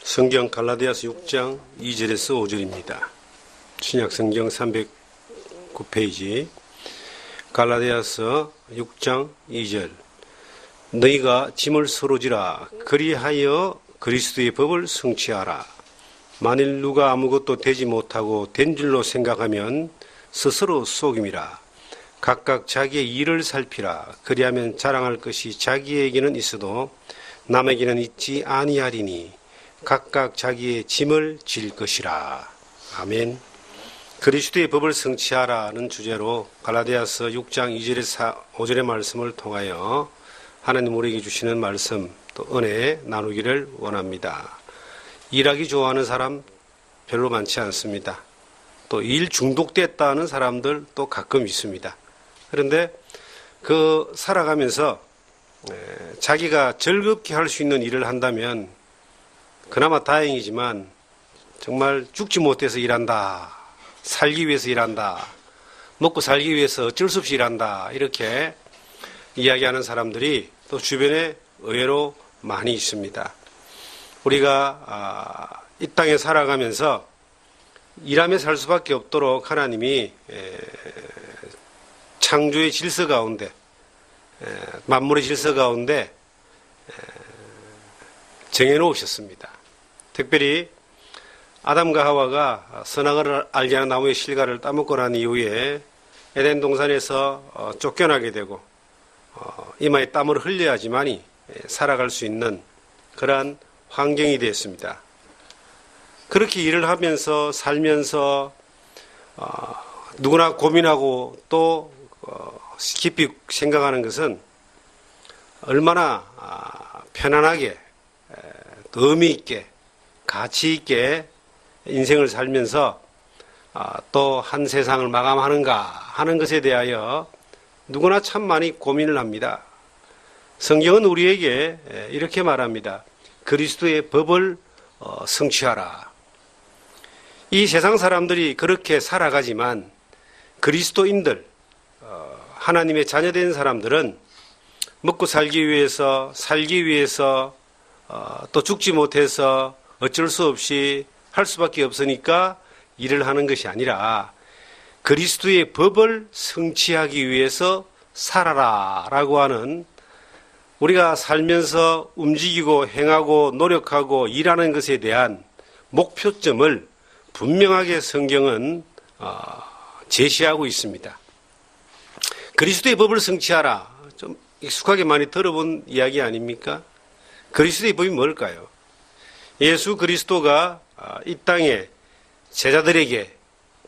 성경 갈라디아서 6장 2절에서 5절입니다. 신약 성경 309페이지 갈라디아서 6장 2절 너희가 짐을 서로 지라 그리하여 그리스도의 법을 성취하라. 만일 누가 아무것도 되지 못하고 된 줄로 생각하면 스스로 속임이라. 각각 자기의 일을 살피라. 그리하면 자랑할 것이 자기에게는 있어도 남에게는 있지 아니하리니 각각 자기의 짐을 질 것이라. 아멘. 그리스도의 법을 성취하라는 주제로 갈라디아서 6장 2절에서 5절의 말씀을 통하여 하나님 우리에게 주시는 말씀 또 은혜 나누기를 원합니다. 일하기 좋아하는 사람 별로 많지 않습니다. 또 일 중독됐다는 사람들 또 가끔 있습니다. 그런데 살아가면서 자기가 즐겁게 할 수 있는 일을 한다면 그나마 다행이지만 정말 죽지 못해서 일한다, 살기 위해서 일한다, 먹고 살기 위해서 어쩔 수 없이 일한다 이렇게 이야기하는 사람들이 또 주변에 의외로 많이 있습니다. 우리가 이 땅에 살아가면서 일하며 살 수밖에 없도록 하나님이 창조의 질서 가운데 만물의 질서 가운데 정해놓으셨습니다. 특별히 아담과 하와가 선악을 알지 않은 나무의 실과를 따먹고 난 이후에 에덴 동산에서 쫓겨나게 되고 이마에 땀을 흘려야지만이 살아갈 수 있는 그러한 환경이 되었습니다. 그렇게 일을 하면서 살면서 누구나 고민하고 또 깊이 생각하는 것은 얼마나 편안하게 의미 있게 가치 있게 인생을 살면서 또 한 세상을 마감하는가 하는 것에 대하여 누구나 참 많이 고민을 합니다. 성경은 우리에게 이렇게 말합니다. 그리스도의 법을 성취하라. 이 세상 사람들이 그렇게 살아가지만 그리스도인들, 하나님의 자녀된 사람들은 먹고 살기 위해서 또 죽지 못해서 어쩔 수 없이 할 수밖에 없으니까 일을 하는 것이 아니라 그리스도의 법을 성취하기 위해서 살아라 라고 하는 우리가 살면서 움직이고 행하고 노력하고 일하는 것에 대한 목표점을 분명하게 성경은 제시하고 있습니다. 그리스도의 법을 성취하라. 좀 익숙하게 많이 들어본 이야기 아닙니까? 그리스도의 법이 뭘까요? 예수 그리스도가 이 땅에 제자들에게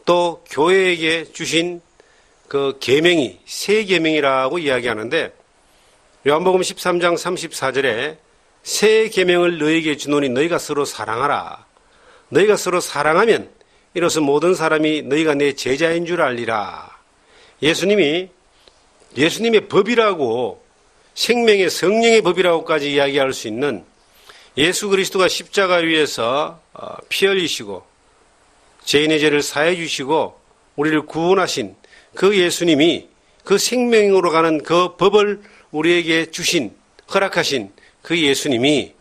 또 교회에게 주신 그 계명이 새 계명이라고 이야기하는데 요한복음 13장 34절에 새 계명을 너희에게 주노니 너희가 서로 사랑하라. 너희가 서로 사랑하면 이로써 모든 사람이 너희가 내 제자인 줄 알리라. 예수님의 법이라고 생명의 성령의 법이라고까지 이야기할 수 있는 예수 그리스도가 십자가 위에서 피 흘리시고 죄인의 죄를 사해 주시고 우리를 구원하신 그 예수님이 그 생명으로 가는 그 법을 우리에게 주신 허락하신 그 예수님이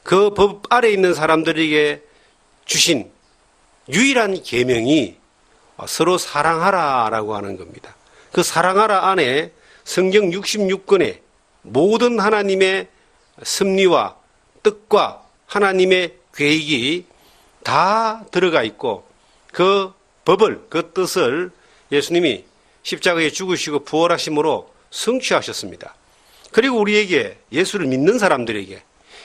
그 법 아래 있는 사람들에게 주신 유일한 계명이 서로 사랑하라라고 하는 겁니다. 그 사랑하라 안에 성경 66권의 모든 하나님의 섭리와 뜻과 하나님의 계획이 다 들어가 있고 그 법을, 그 뜻을 예수님이 십자가에 죽으시고 부활하심으로 성취하셨습니다. 그리고 우리에게 예수를 믿는 사람들에게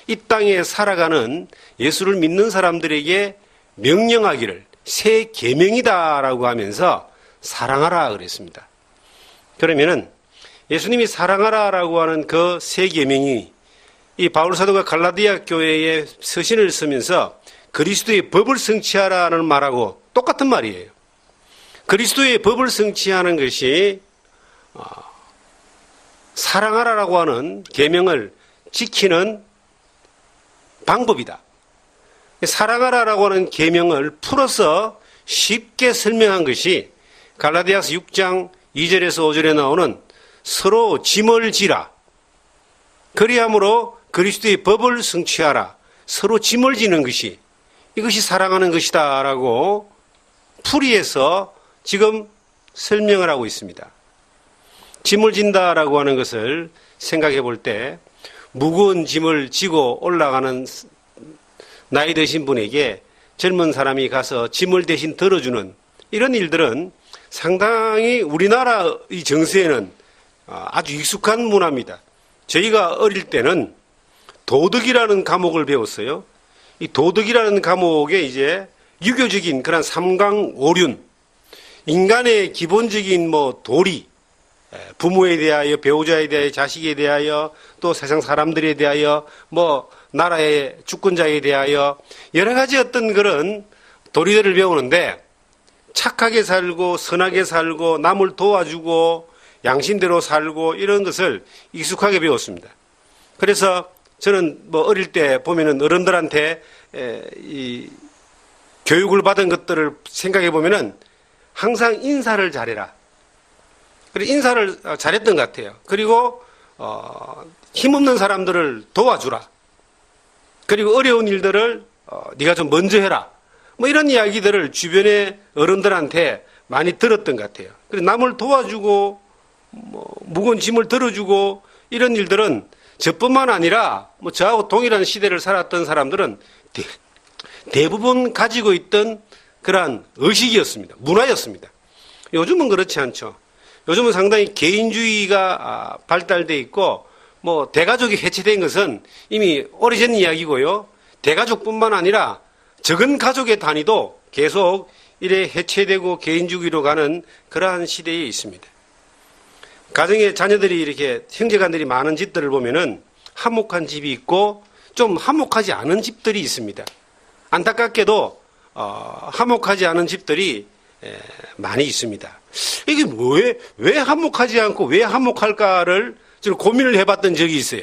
이 땅에 살아가는 예수를 믿는 사람들에게 명령하기를 새 계명이다라고 하면서 사랑하라 그랬습니다. 그러면은 예수님이 사랑하라라고 하는 그 새 계명이 이 바울 사도가 갈라디아 교회에 서신을 쓰면서 그리스도의 법을 성취하라는 말하고 똑같은 말이에요. 그리스도의 법을 성취하는 것이 사랑하라라고 하는 계명을 지키는 방법이다. 사랑하라라고 하는 계명을 풀어서 쉽게 설명한 것이 갈라디아서 6장 2절에서 5절에 나오는 서로 짐을 지라. 그리함으로 그리스도의 법을 성취하라. 서로 짐을 지는 것이 이것이 사랑하는 것이다라고 풀이해서 지금 설명을 하고 있습니다. 짐을 진다라고 하는 것을 생각해 볼 때 무거운 짐을 지고 올라가는 나이 드신 분에게 젊은 사람이 가서 짐을 대신 들어주는 이런 일들은 상당히 우리나라의 정서에는 아주 익숙한 문화입니다. 저희가 어릴 때는 도덕이라는 과목을 배웠어요. 이 도덕이라는 과목에 이제 유교적인 그런 삼강오륜, 인간의 기본적인 도리, 부모에 대하여, 배우자에 대하여, 자식에 대하여, 또 세상 사람들에 대하여, 나라의 주권자에 대하여 여러 가지 어떤 그런 도리들을 배우는데 착하게 살고 선하게 살고 남을 도와주고 양심대로 살고 이런 것을 익숙하게 배웠습니다. 그래서 저는 어릴 때 보면은 어른들한테 이 교육을 받은 것들을 생각해 보면은 항상 인사를 잘해라. 그리고 인사를 잘했던 것 같아요. 그리고 힘없는 사람들을 도와주라. 그리고 어려운 일들을 네가 좀 먼저 해라. 이런 이야기들을 주변의 어른들한테 많이 들었던 것 같아요. 그리고 남을 도와주고 무거운 짐을 들어주고 이런 일들은 저뿐만 아니라 저하고 동일한 시대를 살았던 사람들은 대부분 가지고 있던 그러한 의식이었습니다. 문화였습니다. 요즘은 그렇지 않죠. 요즘은 상당히 개인주의가 발달돼 있고 대가족이 해체된 것은 이미 오래전 이야기고요. 대가족뿐만 아니라 적은 가족의 단위도 계속 이래 해체되고 개인주의로 가는 그러한 시대에 있습니다. 가정에 자녀들이 이렇게 형제간들이 많은 집들을 보면은 화목한 집이 있고 좀 화목하지 않은 집들이 있습니다. 안타깝게도 화목하지 않은 집들이 많이 있습니다. 이게 왜 화목하지 않고 왜 화목할까를 좀 고민을 해봤던 적이 있어요.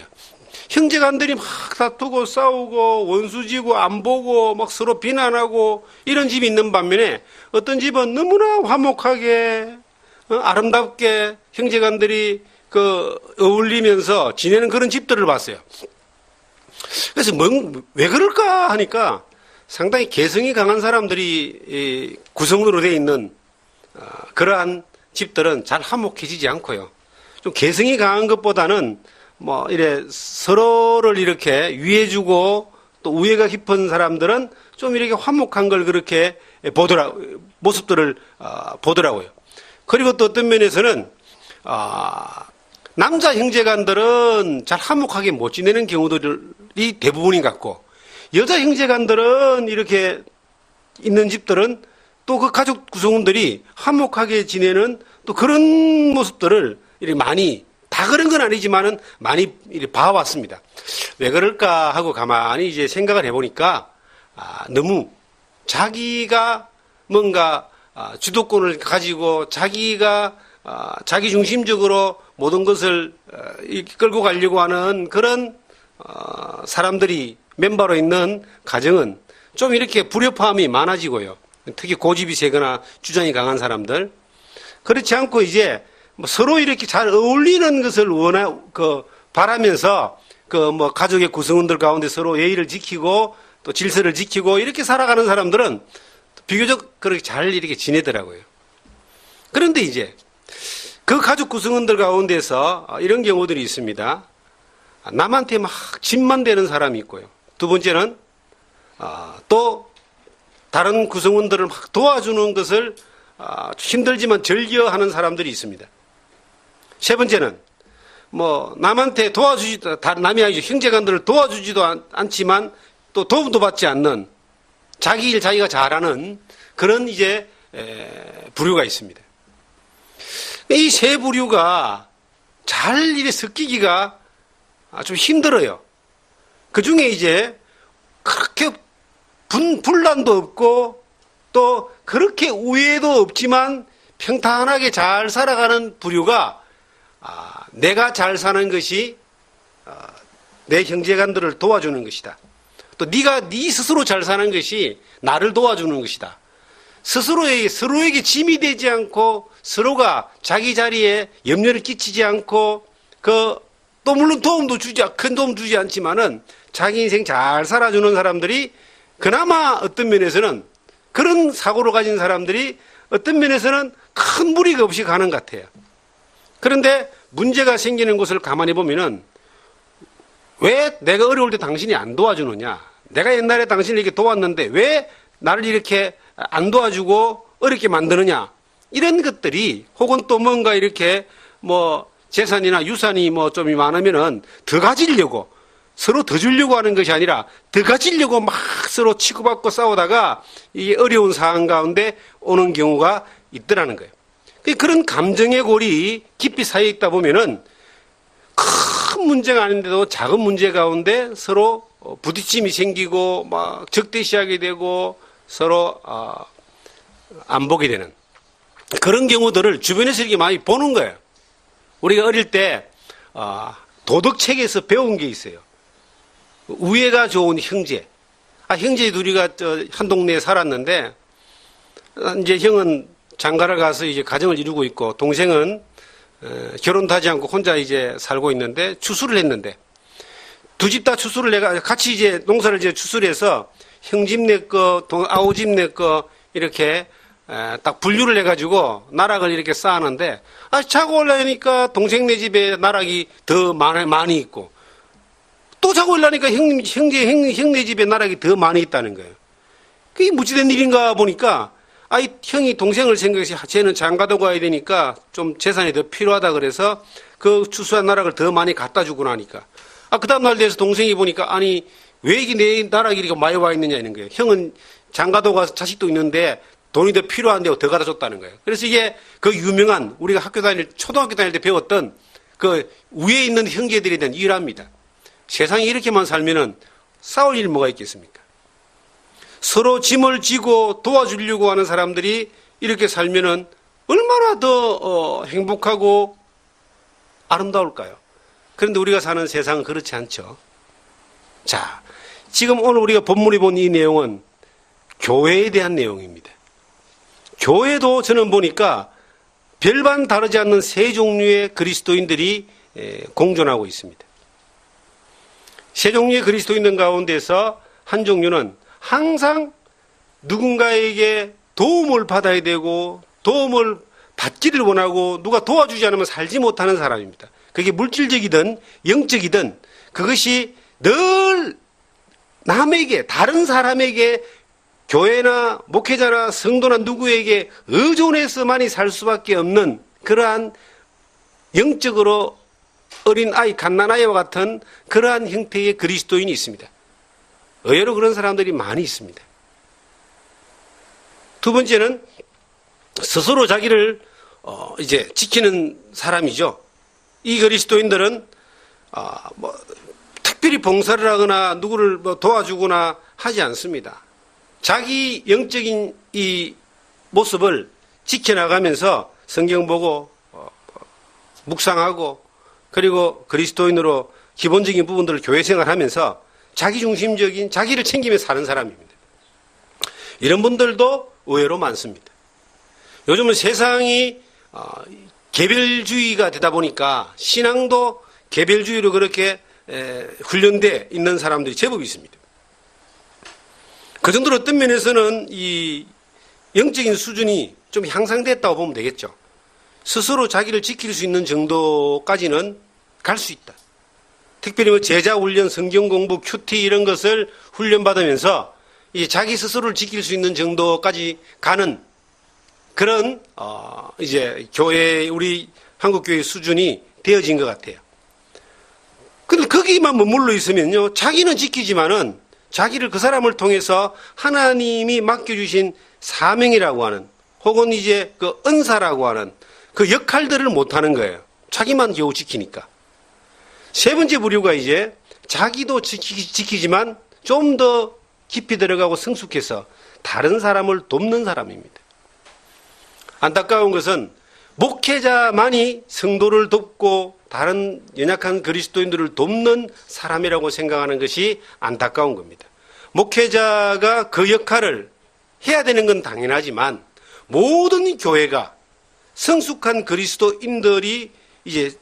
형제간들이 막 다투고 싸우고 원수지고 안 보고 막 서로 비난하고 이런 집이 있는 반면에 어떤 집은 너무나 화목하게 아름답게 형제간들이 어울리면서 지내는 그런 집들을 봤어요. 그래서 왜 그럴까 하니까 상당히 개성이 강한 사람들이 구성으로 되어 있는 그러한 집들은 잘 화목해지지 않고요. 좀 개성이 강한 것보다는 이래 서로를 이렇게 위해주고 또 우애가 깊은 사람들은 좀 이렇게 화목한 걸 그렇게 모습들을 보더라고요. 그리고 또 어떤 면에서는 남자 형제간들은 잘 화목하게 못 지내는 경우들이 대부분인 것 같고 여자 형제간들은 이렇게 있는 집들은 또 그 가족 구성원들이 화목하게 지내는 또 그런 모습들을 이렇게 많이 다 그런 건 아니지만은 많이 봐왔습니다. 왜 그럴까 하고 가만히 이제 생각을 해보니까 너무 자기가 뭔가 주도권을 가지고 자기가 자기 중심적으로 모든 것을 끌고 가려고 하는 그런 사람들이 멤버로 있는 가정은 좀 이렇게 불협화음이 많아지고요. 특히 고집이 세거나 주장이 강한 사람들. 그렇지 않고 이제 서로 이렇게 잘 어울리는 것을 바라면서 가족의 구성원들 가운데 서로 예의를 지키고 또 질서를 지키고 이렇게 살아가는 사람들은 비교적 그렇게 잘 이렇게 지내더라고요. 그런데 이제 그 가족 구성원들 가운데서 이런 경우들이 있습니다. 남한테 막 짐만 되는 사람이 있고요. 두 번째는 또 다른 구성원들을 막 도와주는 것을 힘들지만 즐겨하는 사람들이 있습니다. 세 번째는 남한테 남이 아니죠. 형제간들을 도와주지도 않지만 또 도움도 받지 않는 자기 일 자기가 잘하는 그런 이제 부류가 있습니다. 이 세 부류가 잘 이래 섞이기가 좀 힘들어요. 그 중에 이제 그렇게 분란도 없고 또 그렇게 우애도 없지만 평탄하게 잘 살아가는 부류가 내가 잘 사는 것이 내 형제간들을 도와주는 것이다. 또 네가 네 스스로 잘 사는 것이 나를 도와주는 것이다. 서로에게 짐이 되지 않고 서로가 자기 자리에 염려를 끼치지 않고 또 물론 큰 도움 주지 않지만은 자기 인생 잘 살아주는 사람들이 그나마 어떤 면에서는 그런 사고를 가진 사람들이 어떤 면에서는 큰 무리가 없이 가는 것 같아요. 그런데 문제가 생기는 것을 가만히 보면은 왜 내가 어려울 때 당신이 안 도와주느냐? 내가 옛날에 당신을 이렇게 도왔는데 왜 나를 이렇게 안 도와주고 어렵게 만드느냐? 이런 것들이 혹은 또 뭔가 이렇게 뭐 재산이나 유산이 뭐 좀 많으면은 더 가지려고 서로 더 주려고 하는 것이 아니라 더 가지려고 막 서로 치고받고 싸우다가 이게 어려운 상황 가운데 오는 경우가 있더라는 거예요. 그런 감정의 골이 깊이 쌓여 있다 보면은 큰 문제가 아닌데도 작은 문제 가운데 서로 부딪힘이 생기고 막 적대시하게 되고 서로 안 보게 되는 그런 경우들을 주변에서 이렇게 많이 보는 거예요. 우리가 어릴 때 도덕책에서 배운 게 있어요. 우애가 좋은 형제. 형제 둘이가 한 동네에 살았는데 이제 형은 장가를 가서 이제 가정을 이루고 있고 동생은 결혼도 하지 않고 혼자 이제 살고 있는데 추수를 했는데 두 집 다 추수를 내가 같이 이제 농사를 이제 추수를 해서 형집 내 거, 아우집 내 거 이렇게 딱 분류를 해가지고 나락을 이렇게 쌓았는데 자고 올라니까 동생 네 집에 나락이 더 많이 있고 또 자고 올라니까 형네 집에 나락이 더 많이 있다는 거예요. 그게 무지된 일인가 보니까 형이 동생을 생각해서 쟤는 장가도 가야 되니까 좀 재산이 더 필요하다 그래서 그 추수한 나락을 더 많이 갖다 주고 나니까 그 다음 날 돼서 동생이 보니까 아니 왜 이게 내 나락이 이렇게 많이 와 있느냐 이런 거예요. 형은 장가도 가서 자식도 있는데 돈이 더 필요한데 더 갖다 줬다는 거예요. 그래서 이게 그 유명한 우리가 초등학교 다닐 때 배웠던 그 위에 있는 형제들에 대한 일화입니다. 세상에 이렇게만 살면은 싸울 일이 뭐가 있겠습니까? 서로 짐을 지고 도와주려고 하는 사람들이 이렇게 살면은 얼마나 더 행복하고 아름다울까요? 그런데 우리가 사는 세상은 그렇지 않죠. 자, 지금 오늘 우리가 본문에 본 이 내용은 교회에 대한 내용입니다. 교회도 저는 보니까 별반 다르지 않는 세 종류의 그리스도인들이 공존하고 있습니다. 세 종류의 그리스도인들 가운데서 한 종류는 항상 누군가에게 도움을 받아야 되고 도움을 받기를 원하고 누가 도와주지 않으면 살지 못하는 사람입니다. 그게 물질적이든 영적이든 그것이 늘 남에게 다른 사람에게 교회나 목회자나 성도나 누구에게 의존해서만이 살 수밖에 없는 그러한 영적으로 어린 아이, 갓난아이와 같은 그러한 형태의 그리스도인이 있습니다. 의외로 그런 사람들이 많이 있습니다. 두 번째는 스스로 자기를 이제 지키는 사람이죠. 이 그리스도인들은 특별히 봉사를 하거나 누구를 도와주거나 하지 않습니다. 자기 영적인 이 모습을 지켜나가면서 성경 보고 묵상하고 그리고 그리스도인으로 기본적인 부분들을 교회 생활하면서 자기중심적인 자기를 챙기며 사는 사람입니다. 이런 분들도 의외로 많습니다. 요즘은 세상이 개별주의가 되다 보니까 신앙도 개별주의로 그렇게 훈련되어 있는 사람들이 제법 있습니다. 그 정도로 어떤 면에서는 이 영적인 수준이 좀 향상됐다고 보면 되겠죠. 스스로 자기를 지킬 수 있는 정도까지는 갈 수 있다. 특별히 뭐 제자 훈련, 성경 공부, 큐티 이런 것을 훈련받으면서 이 자기 스스로를 지킬 수 있는 정도까지 가는 그런 이제 교회 우리 한국 교회 수준이 되어진 것 같아요. 근데 거기만 머물러 있으면요, 자기는 지키지만은 자기를 그 사람을 통해서 하나님이 맡겨주신 사명이라고 하는 혹은 이제 그 은사라고 하는 그 역할들을 못하는 거예요. 자기만 겨우 지키니까. 세 번째 부류가 이제 자기도 지키지만 좀 더 깊이 들어가고 성숙해서 다른 사람을 돕는 사람입니다. 안타까운 것은 목회자만이 성도를 돕고 다른 연약한 그리스도인들을 돕는 사람이라고 생각하는 것이 안타까운 겁니다. 목회자가 그 역할을 해야 되는 건 당연하지만 모든 교회가 성숙한 그리스도인들이 이제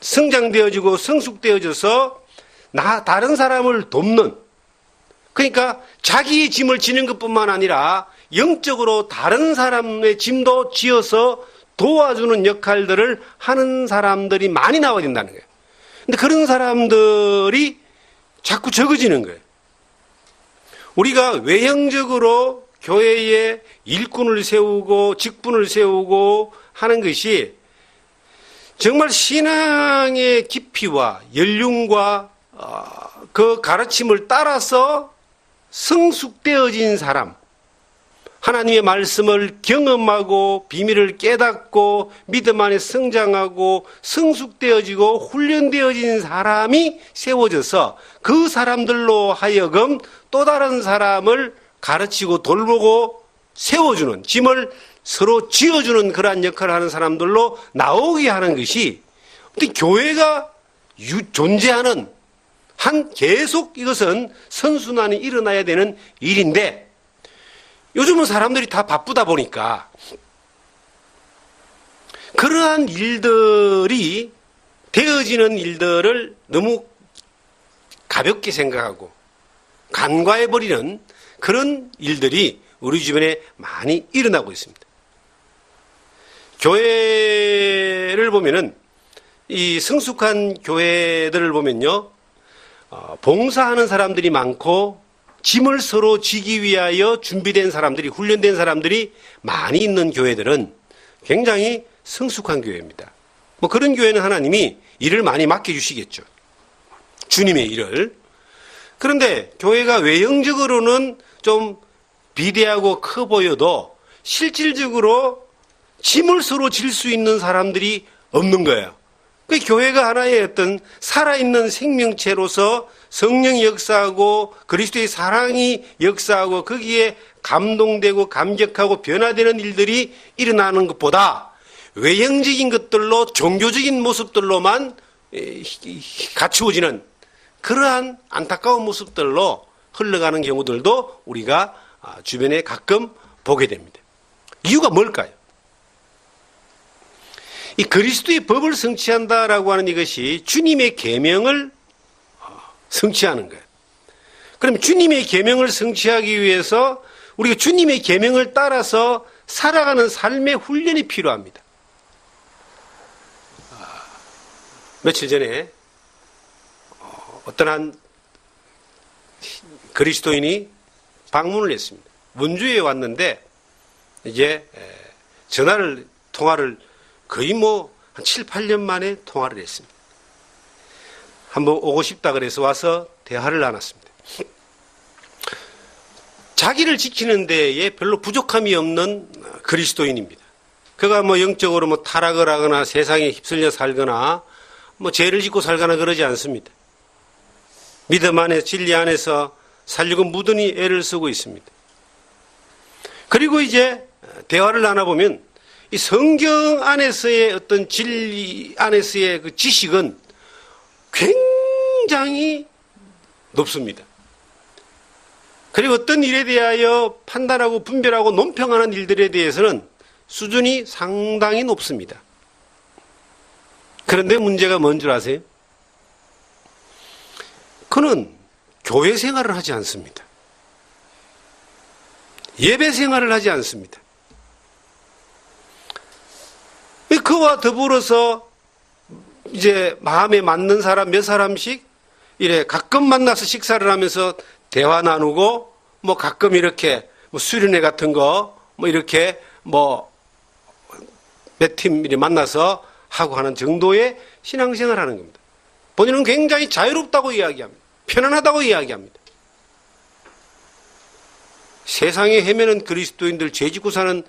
성장되어지고 성숙되어져서 다른 사람을 돕는, 그러니까 자기의 짐을 지는 것뿐만 아니라 영적으로 다른 사람의 짐도 지어서 도와주는 역할들을 하는 사람들이 많이 나와야 된다는 거예요. 근데 그런 사람들이 자꾸 적어지는 거예요. 우리가 외형적으로 교회에 일꾼을 세우고 직분을 세우고 하는 것이 정말 신앙의 깊이와 연륜과 그 가르침을 따라서 성숙되어진 사람, 하나님의 말씀을 경험하고 비밀을 깨닫고 믿음 안에 성장하고 성숙되어지고 훈련되어진 사람이 세워져서 그 사람들로 하여금 또 다른 사람을 가르치고 돌보고 세워주는, 짐을 서로 지어주는 그러한 역할을 하는 사람들로 나오게 하는 것이 교회가 존재하는 계속 이것은 선순환이 일어나야 되는 일인데, 요즘은 사람들이 다 바쁘다 보니까 그러한 일들이 되어지는 일들을 너무 가볍게 생각하고 간과해버리는 그런 일들이 우리 주변에 많이 일어나고 있습니다. 교회를 보면은, 이 성숙한 교회들을 보면요, 봉사하는 사람들이 많고 짐을 서로 지기 위하여 준비된 사람들이, 훈련된 사람들이 많이 있는 교회들은 굉장히 성숙한 교회입니다. 뭐 그런 교회는 하나님이 일을 많이 맡겨주시겠죠. 주님의 일을. 그런데 교회가 외형적으로는 좀 비대하고 커 보여도 실질적으로 짐을 서로 질 수 있는 사람들이 없는 거예요. 그 교회가 하나의 어떤 살아있는 생명체로서 성령이 역사하고 그리스도의 사랑이 역사하고 거기에 감동되고 감격하고 변화되는 일들이 일어나는 것보다 외형적인 것들로 종교적인 모습들로만 갖추어지는 그러한 안타까운 모습들로 흘러가는 경우들도 우리가 주변에 가끔 보게 됩니다. 이유가 뭘까요? 이 그리스도의 법을 성취한다라고 하는 이것이 주님의 계명을 성취하는 거예요. 그럼 주님의 계명을 성취하기 위해서 우리가 주님의 계명을 따라서 살아가는 삶의 훈련이 필요합니다. 며칠 전에 어떤 한 그리스도인이 방문을 했습니다. 원주에 왔는데 이제 통화를 거의 한 7, 8년 만에 통화를 했습니다. 한번 오고 싶다 그래서 와서 대화를 나눴습니다. 자기를 지키는 데에 별로 부족함이 없는 그리스도인입니다. 그가 영적으로 타락을 하거나 세상에 휩쓸려 살거나 죄를 짓고 살거나 그러지 않습니다. 믿음 안에 진리 안에서 살려고 무던히 애를 쓰고 있습니다. 그리고 이제 대화를 나눠보면 이 성경 안에서의 어떤 진리 안에서의 그 지식은 굉장히 높습니다. 그리고 어떤 일에 대하여 판단하고 분별하고 논평하는 일들에 대해서는 수준이 상당히 높습니다. 그런데 문제가 뭔 줄 아세요? 그는 교회 생활을 하지 않습니다. 예배 생활을 하지 않습니다. 그와 더불어서 이제 마음에 맞는 사람 몇 사람씩 이래 가끔 만나서 식사를 하면서 대화 나누고 가끔 이렇게 수련회 같은 거 이렇게 몇 팀 만나서 하고 하는 정도의 신앙생활을 하는 겁니다. 본인은 굉장히 자유롭다고 이야기합니다. 편안하다고 이야기합니다. 세상에 헤매는 그리스도인들, 죄짓고 사는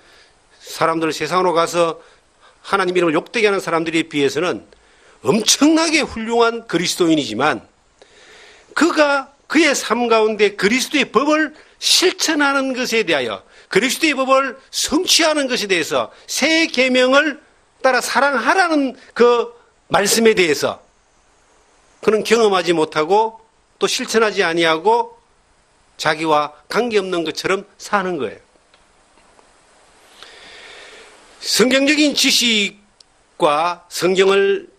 사람들, 세상으로 가서 하나님 이름을 욕되게 하는 사람들에 비해서는 엄청나게 훌륭한 그리스도인이지만 그가 그의 삶 가운데 그리스도의 법을 실천하는 것에 대하여, 그리스도의 법을 성취하는 것에 대해서, 새 계명을 따라 사랑하라는 그 말씀에 대해서 그는 경험하지 못하고 또 실천하지 아니하고 자기와 관계없는 것처럼 사는 거예요. 성경적인 지식과 성경을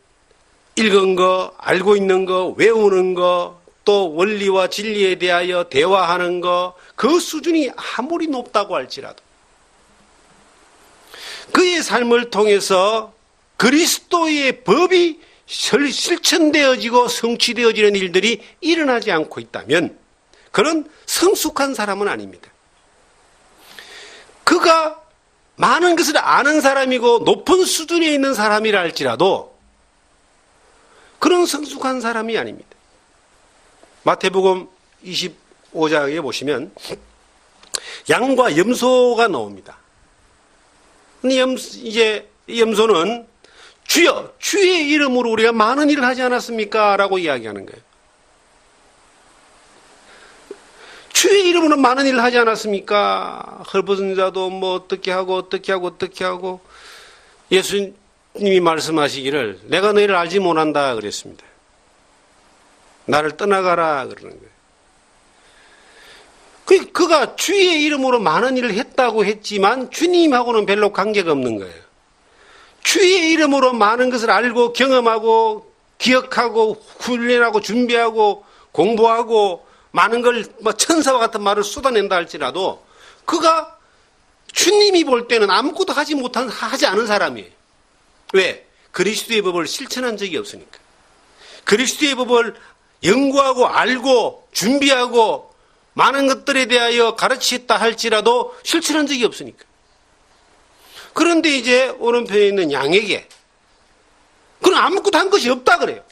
읽은 거, 알고 있는 거, 외우는 거, 또 원리와 진리에 대하여 대화하는 것, 그 수준이 아무리 높다고 할지라도 그의 삶을 통해서 그리스도의 법이 실천되어지고 성취되어지는 일들이 일어나지 않고 있다면 그는 성숙한 사람은 아닙니다. 그가 많은 것을 아는 사람이고 높은 수준에 있는 사람이라 할지라도 그런 성숙한 사람이 아닙니다. 마태복음 25장에 보시면 양과 염소가 나옵니다. 이제 염소는 주여, 주의 이름으로 우리가 많은 일을 하지 않았습니까? 라고 이야기하는 거예요. 주의 이름으로 많은 일을 하지 않았습니까? 헐벗은 자도 뭐 어떻게 하고 예수님이 말씀하시기를 내가 너희를 알지 못한다 그랬습니다. 나를 떠나가라 그러는 거예요. 그가 주의 이름으로 많은 일을 했다고 했지만 주님하고는 별로 관계가 없는 거예요. 주의 이름으로 많은 것을 알고 경험하고 기억하고 훈련하고 준비하고 공부하고 많은 걸 천사와 같은 말을 쏟아낸다 할지라도 그가 주님이 볼 때는 아무것도 하지 않은 사람이에요. 왜? 그리스도의 법을 실천한 적이 없으니까. 그리스도의 법을 연구하고 알고 준비하고 많은 것들에 대하여 가르치다 할지라도 실천한 적이 없으니까. 그런데 이제 오른편에 있는 양에게 그는 아무것도 한 것이 없다 그래요.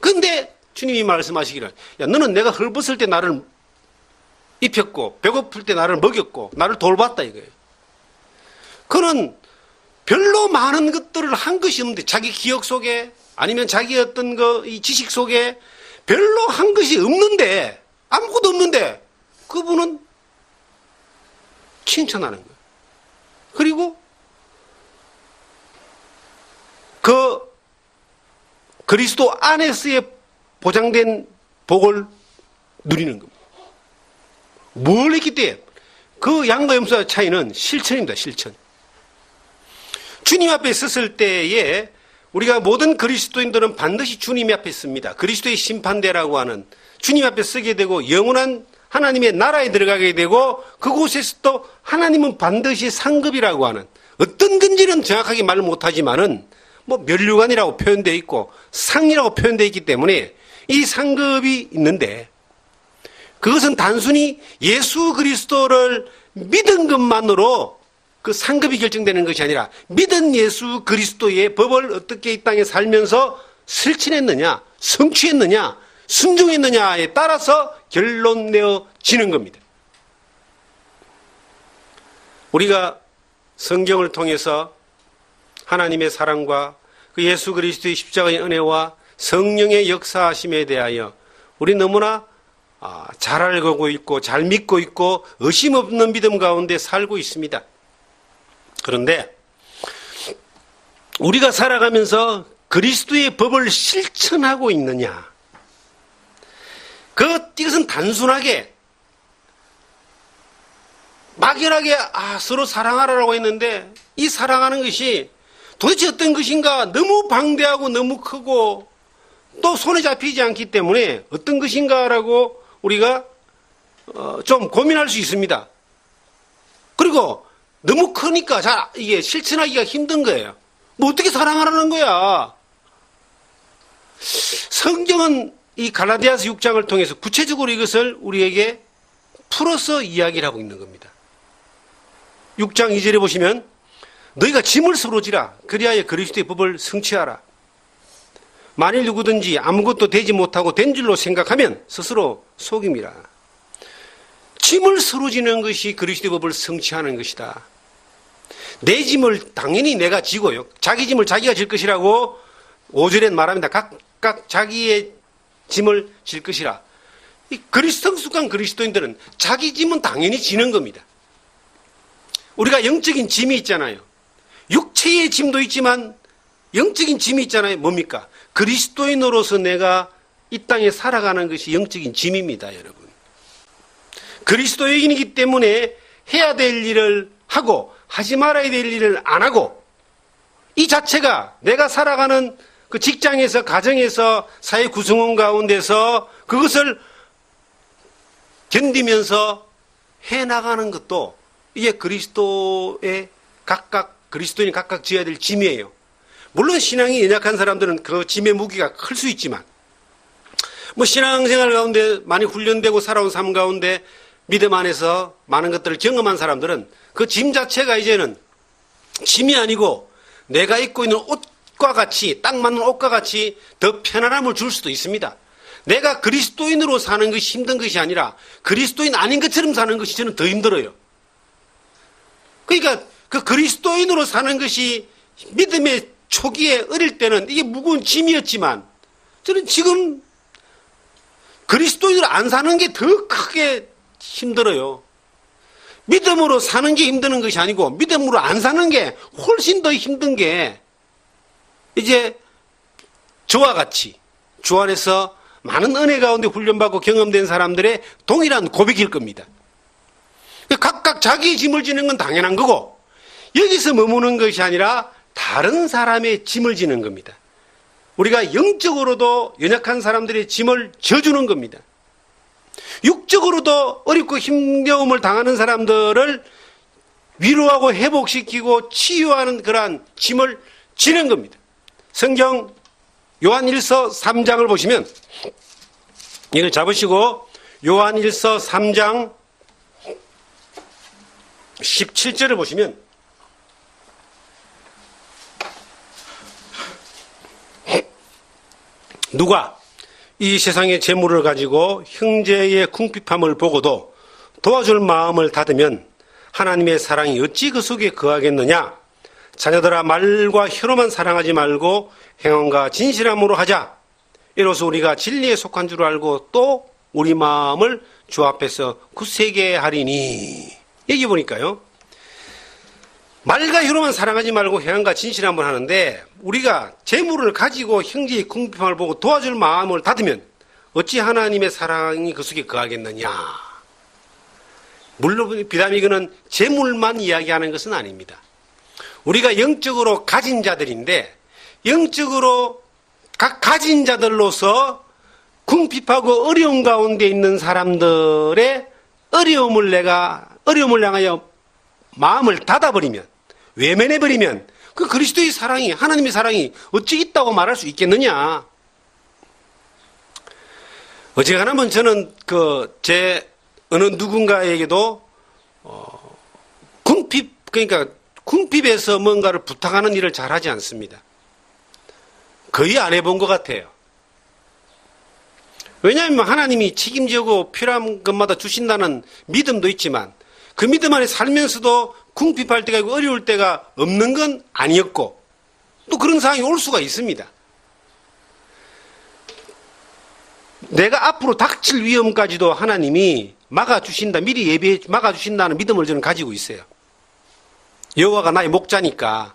그런데 주님이 말씀하시기를 야 너는 내가 헐벗을 때 나를 입혔고 배고플 때 나를 먹였고 나를 돌봤다 이거예요. 그는 별로 많은 것들을 한 것이 없는데 자기 기억 속에 아니면 자기 어떤 이 지식 속에 별로 한 것이 없는데 아무것도 없는데 그분은 칭찬하는 거예요. 그리고 그 그리스도 안에서의 보장된 복을 누리는 겁니다. 뭘 했기 때문에 그 양과 염소의 차이는 실천입니다. 실천. 주님 앞에 섰을 때에 우리가 모든 그리스도인들은 반드시 주님 앞에 섭니다. 그리스도의 심판대라고 하는 주님 앞에 서게 되고 영원한 하나님의 나라에 들어가게 되고 그곳에서 또 하나님은 반드시 상급이라고 하는 어떤 건지는 정확하게 말을 못하지만은 면류관이라고 표현되어 있고 상이라고 표현되어 있기 때문에 이 상급이 있는데 그것은 단순히 예수 그리스도를 믿은 것만으로 그 상급이 결정되는 것이 아니라 믿은 예수 그리스도의 법을 어떻게 이 땅에 살면서 실천했느냐, 성취했느냐, 순종했느냐에 따라서 결론 내어지는 겁니다. 우리가 성경을 통해서 하나님의 사랑과 그 예수 그리스도의 십자가의 은혜와 성령의 역사하심에 대하여 우리 너무나 잘 알고 있고 잘 믿고 있고 의심 없는 믿음 가운데 살고 있습니다. 그런데 우리가 살아가면서 그리스도의 법을 실천하고 있느냐? 이것은 단순하게 막연하게 서로 사랑하라고 했는데 이 사랑하는 것이 도대체 어떤 것인가 너무 방대하고 너무 크고 또 손에 잡히지 않기 때문에 어떤 것인가라고 우리가 좀 고민할 수 있습니다. 그리고 너무 크니까 이게 실천하기가 힘든 거예요. 어떻게 사랑하라는 거야? 성경은 이 갈라디아서 6장을 통해서 구체적으로 이것을 우리에게 풀어서 이야기를 하고 있는 겁니다. 6장 2절에 보시면 너희가 짐을 서로 지라 그리하여 그리스도의 법을 성취하라. 만일 누구든지 아무것도 되지 못하고 된 줄로 생각하면 스스로 속임이라. 짐을 서로 지는 것이 그리스도의 법을 성취하는 것이다. 내 짐을 당연히 내가 지고요. 자기 짐을 자기가 질 것이라고 5절엔 말합니다. 각각 자기의 짐을 질 것이라. 이 성숙한 그리스도인들은 자기 짐은 당연히 지는 겁니다. 우리가 영적인 짐이 있잖아요. 육체의 짐도 있지만 영적인 짐이 있잖아요. 뭡니까? 그리스도인으로서 내가 이 땅에 살아가는 것이 영적인 짐입니다, 여러분. 그리스도인이기 때문에 해야 될 일을 하고 하지 말아야 될 일을 안 하고 이 자체가 내가 살아가는 그 직장에서, 가정에서, 사회 구성원 가운데서 그것을 견디면서 해나가는 것도 이게 그리스도인이 각각 지어야 될 짐이에요. 물론 신앙이 연약한 사람들은 그 짐의 무게가 클 수 있지만, 신앙생활 가운데 많이 훈련되고 살아온 삶 가운데 믿음 안에서 많은 것들을 경험한 사람들은 그 짐 자체가 이제는 짐이 아니고 내가 입고 있는 옷과 같이, 딱 맞는 옷과 같이 더 편안함을 줄 수도 있습니다. 내가 그리스도인으로 사는 것이 힘든 것이 아니라 그리스도인 아닌 것처럼 사는 것이 저는 더 힘들어요. 그러니까 그 그리스도인으로 사는 것이 믿음의 초기에 어릴 때는 이게 무거운 짐이었지만, 저는 지금 그리스도인으로 안 사는 게 더 크게 힘들어요. 믿음으로 사는 게 힘드는 것이 아니고 믿음으로 안 사는 게 훨씬 더 힘든 게 이제 저와 같이 주 안에서 많은 은혜 가운데 훈련받고 경험된 사람들의 동일한 고백일 겁니다. 각각 자기의 짐을 지는 건 당연한 거고, 여기서 머무는 것이 아니라 다른 사람의 짐을 지는 겁니다. 우리가 영적으로도 연약한 사람들의 짐을 져주는 겁니다. 육적으로도 어렵고 힘겨움을 당하는 사람들을 위로하고 회복시키고 치유하는 그러한 짐을 지는 겁니다. 성경 요한일서 3장을 보시면, 이걸 잡으시고 요한일서 3장 17절을 보시면, 누가 이 세상의 재물을 가지고 형제의 궁핍함을 보고도 도와줄 마음을 닫으면 하나님의 사랑이 어찌 그 속에 거하겠느냐. 자녀들아, 말과 혀로만 사랑하지 말고 행함과 진실함으로 하자. 이로써 우리가 진리에 속한 줄 알고 또 우리 마음을 주 앞에서 굳세게 하리니. 여기 보니까요, 말과 혀로만 사랑하지 말고 행함과 진실함을 하는데, 우리가 재물을 가지고 형제의 궁핍함을 보고 도와줄 마음을 닫으면 어찌 하나님의 사랑이 그 속에 거하겠느냐. 물론 비단 이거는 재물만 이야기하는 것은 아닙니다. 우리가 영적으로 가진 자들인데, 영적으로 각 가진 자들로서 궁핍하고 어려운 가운데 있는 사람들의 어려움을 향하여 마음을 닫아버리면, 외면해버리면 그 그리스도의 사랑이, 하나님의 사랑이 어찌 있다고 말할 수 있겠느냐. 어지간하면 저는 제 어느 누군가에게도 그러니까 궁핍에서 뭔가를 부탁하는 일을 잘 하지 않습니다. 거의 안 해본 것 같아요. 왜냐하면 하나님이 책임지고 필요한 것마다 주신다는 믿음도 있지만, 그 믿음 안에 살면서도 궁핍할 때가 있고 어려울 때가 없는 건 아니었고, 또 그런 상황이 올 수가 있습니다. 내가 앞으로 닥칠 위험까지도 하나님이 막아주신다, 미리 예비해 막아주신다는 믿음을 저는 가지고 있어요. 여호와가 나의 목자니까,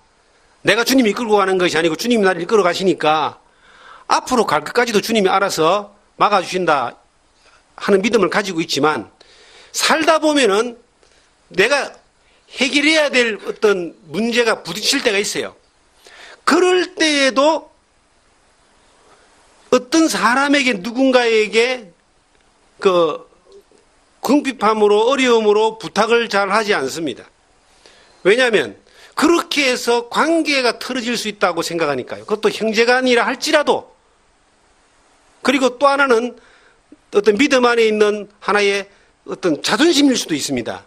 내가 주님이 이끌고 가는 것이 아니고 주님이 나를 이끌어 가시니까 앞으로 갈 것까지도 주님이 알아서 막아주신다 하는 믿음을 가지고 있지만, 살다 보면은 내가 해결해야 될 어떤 문제가 부딪힐 때가 있어요. 그럴 때에도 어떤 사람에게, 누군가에게 궁핍함으로, 어려움으로 부탁을 잘 하지 않습니다. 왜냐하면 그렇게 해서 관계가 틀어질 수 있다고 생각하니까요. 그것도 형제간이라 할지라도. 그리고 또 하나는 어떤 믿음 안에 있는 하나의 어떤 자존심일 수도 있습니다.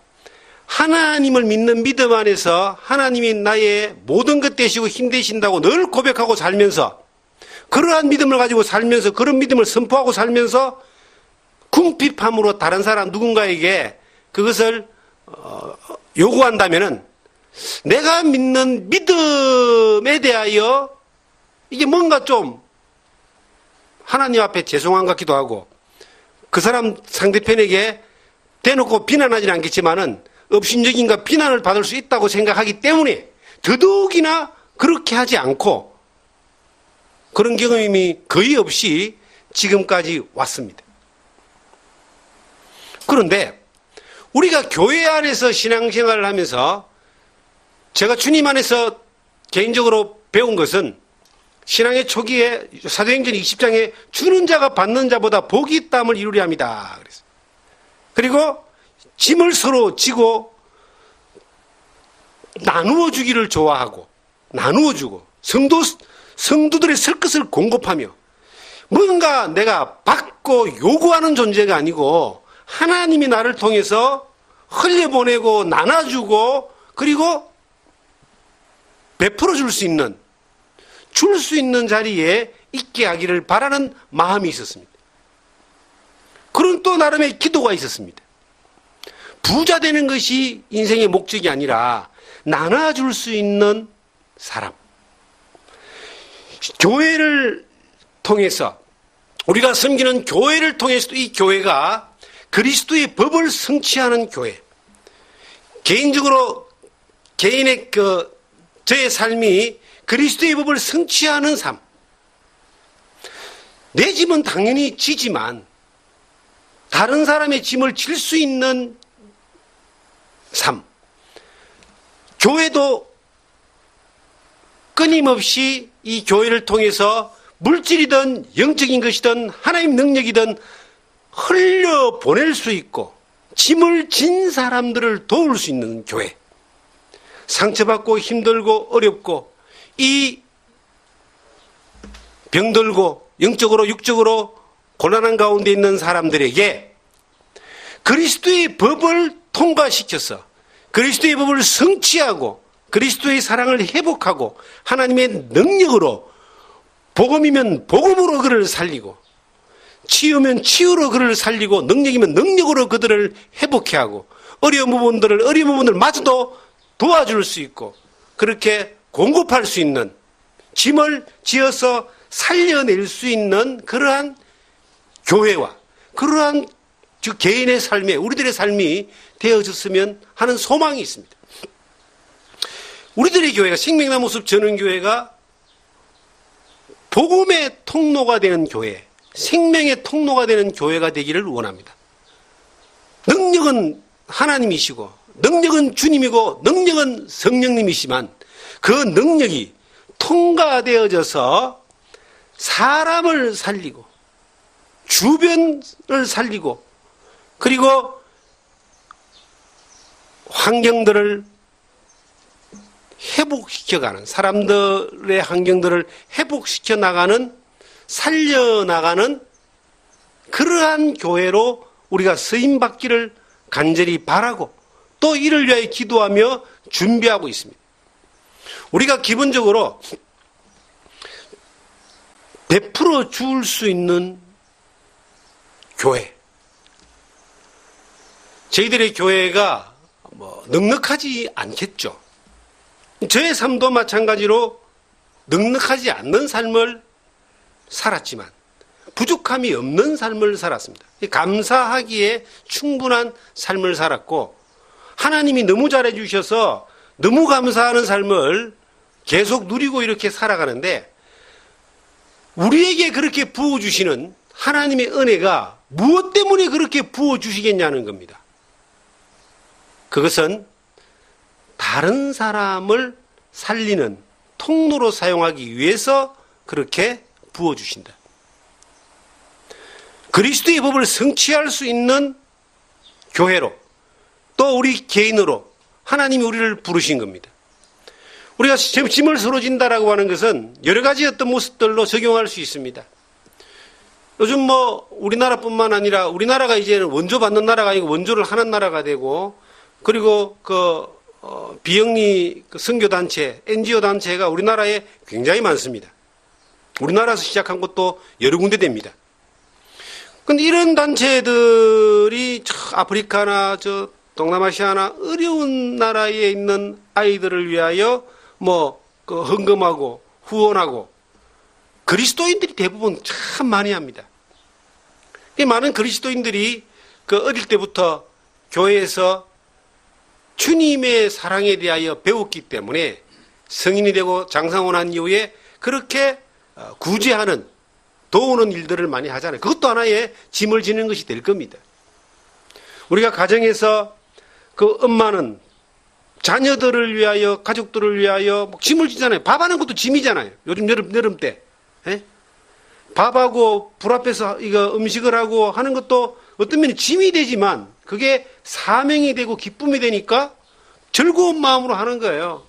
하나님을 믿는 믿음 안에서 하나님이 나의 모든 것 되시고 힘 되신다고 늘 고백하고 살면서, 그러한 믿음을 가지고 살면서, 그런 믿음을 선포하고 살면서 궁핍함으로 다른 사람 누군가에게 그것을 요구한다면은, 내가 믿는 믿음에 대하여 이게 뭔가 좀 하나님 앞에 죄송한 것 같기도 하고, 그 사람 상대편에게 대놓고 비난하지는 않겠지만은 업신여김과 비난을 받을 수 있다고 생각하기 때문에 더더욱이나 그렇게 하지 않고, 그런 경험이 거의 없이 지금까지 왔습니다. 그런데 우리가 교회 안에서 신앙생활을 하면서 제가 주님 안에서 개인적으로 배운 것은, 신앙의 초기에 사도행전 20장에 주는 자가 받는 자보다 복이 있다함을 이루려 합니다. 그리고 짐을 서로 지고 나누어 주기를 좋아하고 나누어 주고 성도들의 설 것을 공급하며 뭔가 내가 받고 요구하는 존재가 아니고 하나님이 나를 통해서 흘려보내고 나눠주고 그리고 베풀어 줄 수 있는 자리에 있게 하기를 바라는 마음이 있었습니다. 그런 또 나름의 기도가 있었습니다. 부자 되는 것이 인생의 목적이 아니라 나눠줄 수 있는 사람. 교회를 통해서 우리가 섬기는 교회를 통해서도 이 교회가 그리스도의 법을 성취하는 교회. 개인적으로 개인의 저의 삶이 그리스도의 법을 성취하는 삶. 내 짐은 당연히 지지만 다른 사람의 짐을 질 수 있는 삶. 교회도 끊임없이 이 교회를 통해서 물질이든 영적인 것이든 하나님 능력이든 흘려보낼 수 있고 짐을 진 사람들을 도울 수 있는 교회. 상처받고 힘들고 어렵고 이 병들고 영적으로 육적으로 곤란한 가운데 있는 사람들에게 그리스도의 법을 통과시켜서 그리스도의 법을 성취하고 그리스도의 사랑을 회복하고 하나님의 능력으로 복음이면 복음으로 그를 살리고 치유면 치유로 그를 살리고 능력이면 능력으로 그들을 회복해 하고 어려운 부분들마저도 도와줄 수 있고 그렇게 공급할 수 있는 짐을 지어서 살려낼 수 있는 그러한 교회와 그러한 개인의 삶에 우리들의 삶이 되어졌으면 하는 소망이 있습니다. 우리들의 교회가 생명나무 숲 전원교회가 복음의 통로가 되는 교회, 생명의 통로가 되는 교회가 되기를 원합니다. 능력은 하나님이시고 능력은 주님이고 능력은 성령님이시만 그 능력이 통과되어져서 사람을 살리고 주변을 살리고 그리고 환경들을 회복시켜가는 사람들의 환경들을 회복시켜 나가는 살려나가는 그러한 교회로 우리가 쓰임받기를 간절히 바라고 또 이를 위하여 기도하며 준비하고 있습니다. 우리가 기본적으로 베풀어 줄 수 있는 교회. 저희들의 교회가 넉넉하지 않겠죠. 저의 삶도 마찬가지로 넉넉하지 않는 삶을 살았지만 부족함이 없는 삶을 살았습니다. 감사하기에 충분한 삶을 살았고 하나님이 너무 잘해 주셔서 너무 감사하는 삶을 계속 누리고 이렇게 살아가는데 우리에게 그렇게 부어주시는 하나님의 은혜가 무엇 때문에 그렇게 부어주시겠냐는 겁니다. 그것은 다른 사람을 살리는 통로로 사용하기 위해서 그렇게 부어주신다. 그리스도의 법을 성취할 수 있는 교회로 또 우리 개인으로 하나님이 우리를 부르신 겁니다. 우리가 짐을 서로 진다라고 하는 것은 여러 가지 어떤 모습들로 적용할 수 있습니다. 요즘 우리나라뿐만 아니라 우리나라가 이제는 원조 받는 나라가 아니고 원조를 하는 나라가 되고 그리고 비영리 선교단체, NGO 단체가 우리나라에 굉장히 많습니다. 우리나라에서 시작한 것도 여러 군데 됩니다. 근데 이런 단체들이 아프리카나 동남아시아나 어려운 나라에 있는 아이들을 위하여 헌금하고 후원하고 그리스도인들이 대부분 참 많이 합니다. 많은 그리스도인들이 어릴 때부터 교회에서 주님의 사랑에 대하여 배웠기 때문에 성인이 되고 장성을 한 이후에 그렇게 구제하는 도우는 일들을 많이 하잖아요. 그것도 하나의 짐을 지는 것이 될 겁니다. 우리가 가정에서 그 엄마는 자녀들을 위하여, 가족들을 위하여 짐을 지잖아요. 밥하는 것도 짐이잖아요. 요즘 여름 때. 예? 밥하고 불 앞에서 이거 음식을 하고 하는 것도 어떤 면에 짐이 되지만 그게 사명이 되고 기쁨이 되니까 즐거운 마음으로 하는 거예요.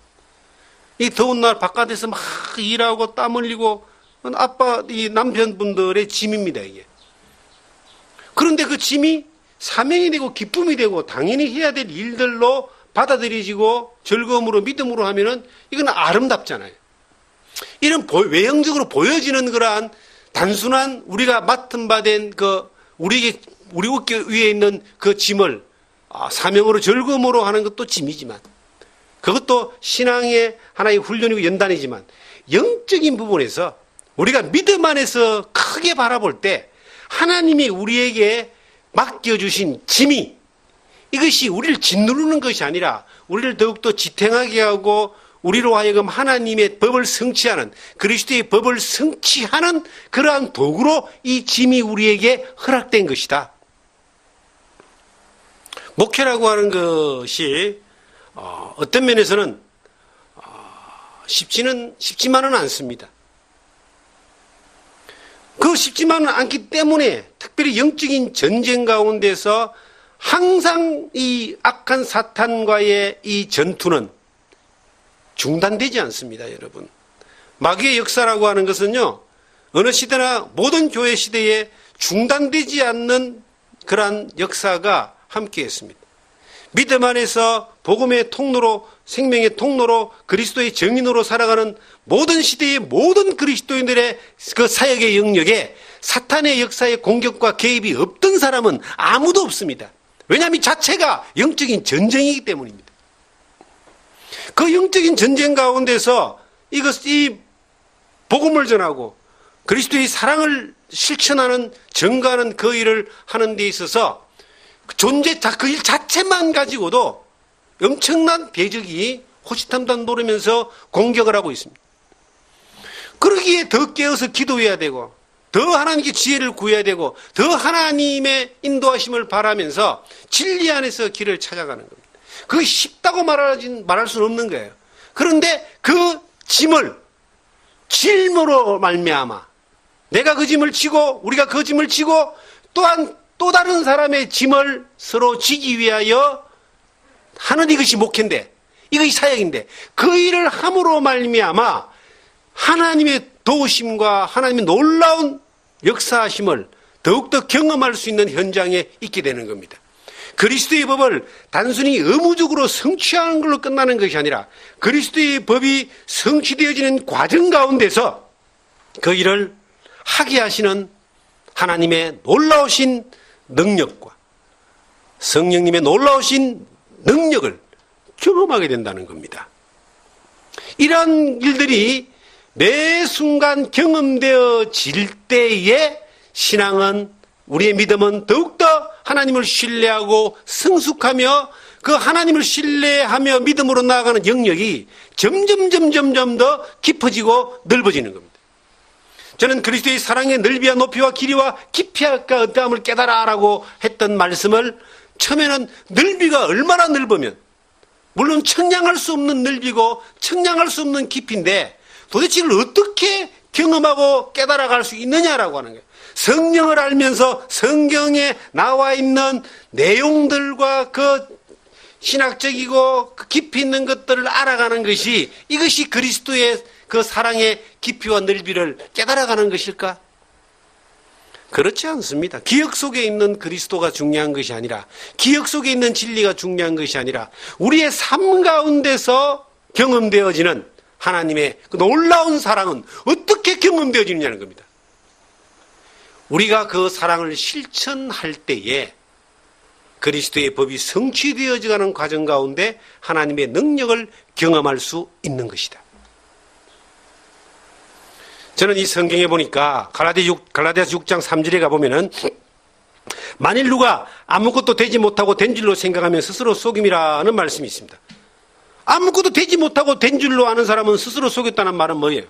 이 더운 날 바깥에서 막 일하고 땀 흘리고 이 남편분들의 짐입니다, 이게. 그런데 그 짐이 사명이 되고 기쁨이 되고 당연히 해야 될 일들로 받아들여지고 즐거움으로 믿음으로 하면은 이건 아름답잖아요. 이런 외형적으로 보여지는 그러한 단순한 우리가 맡은 바 된 우리 어깨 위에 있는 그 짐을 사명으로 즐거움으로 하는 것도 짐이지만 그것도 신앙의 하나의 훈련이고 연단이지만 영적인 부분에서 우리가 믿음 안에서 크게 바라볼 때 하나님이 우리에게 맡겨주신 짐이 이것이 우리를 짓누르는 것이 아니라 우리를 더욱더 지탱하게 하고 우리로 하여금 하나님의 법을 성취하는 그리스도의 법을 성취하는 그러한 도구로 이 짐이 우리에게 허락된 것이다. 목회라고 하는 것이 어떤 면에서는 쉽지만은 않습니다. 쉽지만은 않기 때문에 특별히 영적인 전쟁 가운데서 항상 이 악한 사탄과의 이 전투는 중단되지 않습니다, 여러분. 마귀의 역사라고 하는 것은요, 어느 시대나 모든 교회 시대에 중단되지 않는 그러한 역사가 함께 했습니다. 믿음 안에서 복음의 통로로, 생명의 통로로, 그리스도의 정인으로 살아가는 모든 시대의 모든 그리스도인들의 그 사역의 영역에 사탄의 역사의 공격과 개입이 없던 사람은 아무도 없습니다. 왜냐하면 이 자체가 영적인 전쟁이기 때문입니다. 그 영적인 전쟁 가운데서 이 복음을 전하고 그리스도의 사랑을 실천하는 증거하는 그 일을 하는 데 있어서 그 일 자체만 가지고도 엄청난 대적이 호시탐탐 노리면서 공격을 하고 있습니다. 그러기에 더 깨어서 기도해야 되고 더 하나님께 지혜를 구해야 되고 더 하나님의 인도하심을 바라면서 진리 안에서 길을 찾아가는 겁니다. 그게 쉽다고 말할 수는 없는 거예요. 그런데 그 짐을 짐으로 말미암아 내가 그 짐을 지고 우리가 그 짐을 지고 또한 또 다른 사람의 짐을 서로 지기 위하여 하는 이것이 목회인데 이것이 사역인데 그 일을 함으로 말미암아 하나님의 도우심과 하나님의 놀라운 역사하심을 더욱더 경험할 수 있는 현장에 있게 되는 겁니다. 그리스도의 법을 단순히 의무적으로 성취하는 걸로 끝나는 것이 아니라 그리스도의 법이 성취되어지는 과정 가운데서 그 일을 하게 하시는 하나님의 놀라우신 능력과 성령님의 놀라우신 능력을 경험하게 된다는 겁니다. 이런 일들이 매 순간 경험되어질 때에 신앙은 우리의 믿음은 더욱더 하나님을 신뢰하고 성숙하며 그 하나님을 신뢰하며 믿음으로 나아가는 영역이 점점 더 깊어지고 넓어지는 겁니다. 저는 그리스도의 사랑의 넓이와 높이와 길이와 깊이와 어떠함을 깨달아라고 했던 말씀을 처음에는 넓이가 얼마나 넓으면 물론 청량할 수 없는 넓이고 청량할 수 없는 깊이인데 도대체 이걸 어떻게 경험하고 깨달아갈 수 있느냐라고 하는 거예요. 성령을 알면서 성경에 나와 있는 내용들과 그 신학적이고 그 깊이 있는 것들을 알아가는 것이 이것이 그리스도의 그 사랑의 깊이와 넓이를 깨달아가는 것일까? 그렇지 않습니다. 기억 속에 있는 그리스도가 중요한 것이 아니라 기억 속에 있는 진리가 중요한 것이 아니라 우리의 삶 가운데서 경험되어지는 하나님의 그 놀라운 사랑은 어떻게 경험되어지느냐는 겁니다. 우리가 그 사랑을 실천할 때에 그리스도의 법이 성취되어지는 과정 가운데 하나님의 능력을 경험할 수 있는 것이다. 저는 이 성경에 보니까 갈라디아서 6장 3절에 가보면은 만일 누가 아무것도 되지 못하고 된 줄로 생각하면 스스로 속임이라는 말씀이 있습니다. 아무것도 되지 못하고 된 줄로 아는 사람은 스스로 속였다는 말은 뭐예요?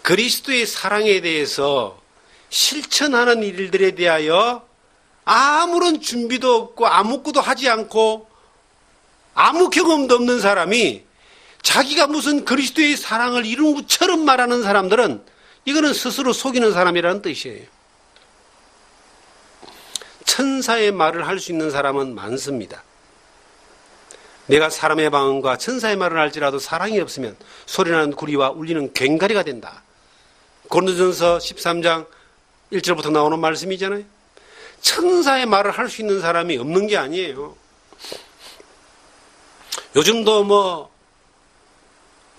그리스도의 사랑에 대해서 실천하는 일들에 대하여 아무런 준비도 없고 아무것도 하지 않고 아무 경험도 없는 사람이 자기가 무슨 그리스도의 사랑을 이룬 것처럼 말하는 사람들은 이거는 스스로 속이는 사람이라는 뜻이에요. 천사의 말을 할 수 있는 사람은 많습니다. 내가 사람의 방언과 천사의 말을 할지라도 사랑이 없으면 소리나는 구리와 울리는 괭가리가 된다. 고린도전서 13장 1절부터 나오는 말씀이잖아요. 천사의 말을 할 수 있는 사람이 없는 게 아니에요. 요즘도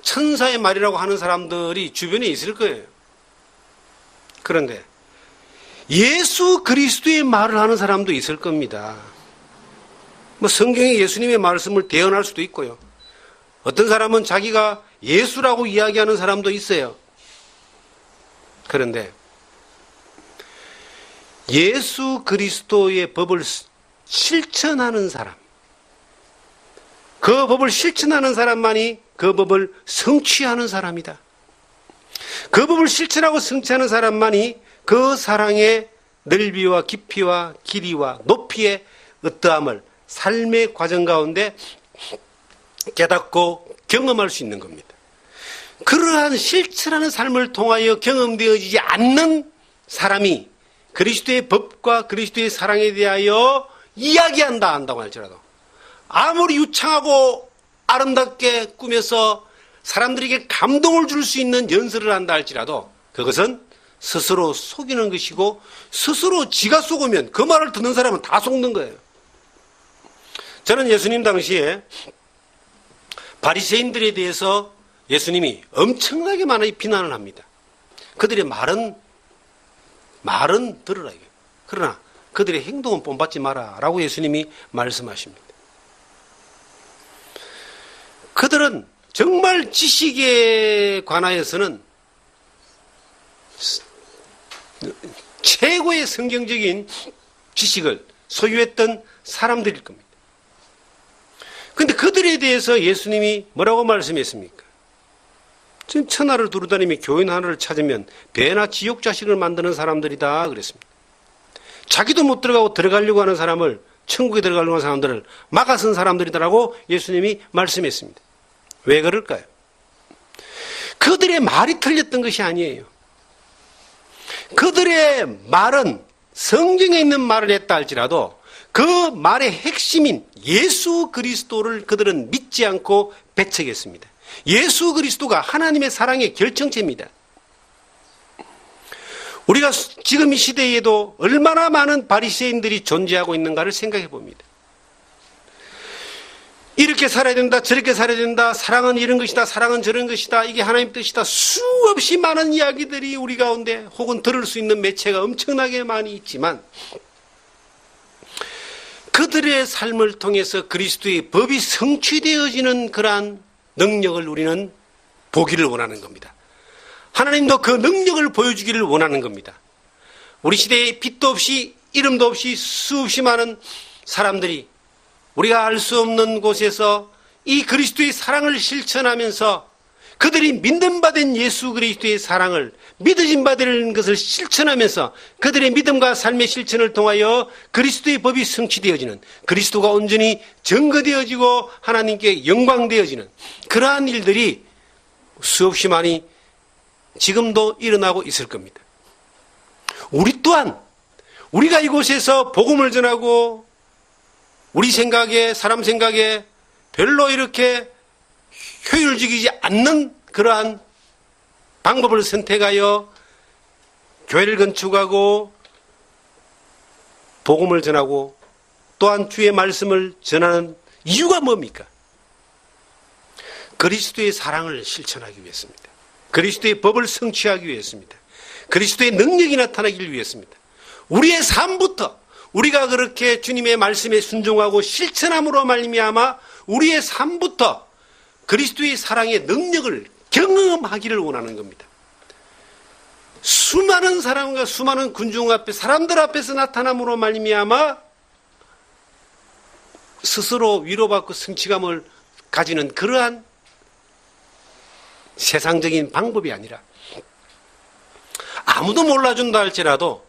천사의 말이라고 하는 사람들이 주변에 있을 거예요. 그런데 예수 그리스도의 말을 하는 사람도 있을 겁니다. 성경에 예수님의 말씀을 대언할 수도 있고요. 어떤 사람은 자기가 예수라고 이야기하는 사람도 있어요. 그런데 예수 그리스도의 법을 실천하는 사람, 그 법을 실천하는 사람만이 그 법을 성취하는 사람이다. 그 법을 실천하고 성취하는 사람만이 그 사랑의 넓이와 깊이와 길이와 높이의 어떠함을 삶의 과정 가운데 깨닫고 경험할 수 있는 겁니다. 그러한 실천하는 삶을 통하여 경험되어지지 않는 사람이 그리스도의 법과 그리스도의 사랑에 대하여 이야기한다 한다고 할지라도 아무리 유창하고 아름답게 꾸며서 사람들에게 감동을 줄 수 있는 연설을 한다 할지라도 그것은 스스로 속이는 것이고 스스로 지가 속으면 그 말을 듣는 사람은 다 속는 거예요. 저는 예수님 당시에 바리새인들에 대해서 예수님이 엄청나게 많이 비난을 합니다. 그들의 말은 들으라. 그러나 그들의 행동은 본받지 마라 라고 예수님이 말씀하십니다. 그들은 정말 지식에 관하여서는 최고의 성경적인 지식을 소유했던 사람들일 겁니다. 그런데 그들에 대해서 예수님이 뭐라고 말씀했습니까? 지금 천하를 두루다니며 교인 하나를 찾으면 배나 지옥 자식을 만드는 사람들이다 그랬습니다. 자기도 못 들어가고 들어가려고 하는 사람을, 천국에 들어가려고 하는 사람들을 막아선 사람들이다라고 예수님이 말씀했습니다. 왜 그럴까요? 그들의 말이 틀렸던 것이 아니에요. 그들의 말은 성경에 있는 말을 했다 할지라도 그 말의 핵심인 예수 그리스도를 그들은 믿지 않고 배척했습니다. 예수 그리스도가 하나님의 사랑의 결정체입니다. 우리가 지금 이 시대에도 얼마나 많은 바리새인들이 존재하고 있는가를 생각해 봅니다. 이렇게 살아야 된다, 저렇게 살아야 된다, 사랑은 이런 것이다, 사랑은 저런 것이다, 이게 하나님 뜻이다, 수없이 많은 이야기들이 우리 가운데 혹은 들을 수 있는 매체가 엄청나게 많이 있지만 그들의 삶을 통해서 그리스도의 법이 성취되어지는 그러한 능력을 우리는 보기를 원하는 겁니다. 하나님도 그 능력을 보여주기를 원하는 겁니다. 우리 시대에 빛도 없이 이름도 없이 수없이 많은 사람들이 우리가 알 수 없는 곳에서 이 그리스도의 사랑을 실천하면서 그들이 믿는 바 된 예수 그리스도의 사랑을 믿어진 바 되는 것을 실천하면서 그들의 믿음과 삶의 실천을 통하여 그리스도의 법이 성취되어지는, 그리스도가 온전히 증거되어지고 하나님께 영광되어지는 그러한 일들이 수없이 많이 지금도 일어나고 있을 겁니다. 우리 또한 우리가 이곳에서 복음을 전하고 우리 생각에, 사람 생각에 별로 이렇게 효율적이지 않는 그러한 방법을 선택하여 교회를 건축하고 복음을 전하고 또한 주의 말씀을 전하는 이유가 뭡니까? 그리스도의 사랑을 실천하기 위해서입니다. 그리스도의 법을 성취하기 위해서입니다. 그리스도의 능력이 나타나기를 위해서입니다. 우리의 삶부터 우리가 그렇게 주님의 말씀에 순종하고 실천함으로 말미암아 우리의 삶부터 그리스도의 사랑의 능력을 경험하기를 원하는 겁니다. 수많은 사람과 수많은 군중 앞에 사람들 앞에서 나타남으로 말미암아 스스로 위로받고 성취감을 가지는 그러한 세상적인 방법이 아니라 아무도 몰라준다 할지라도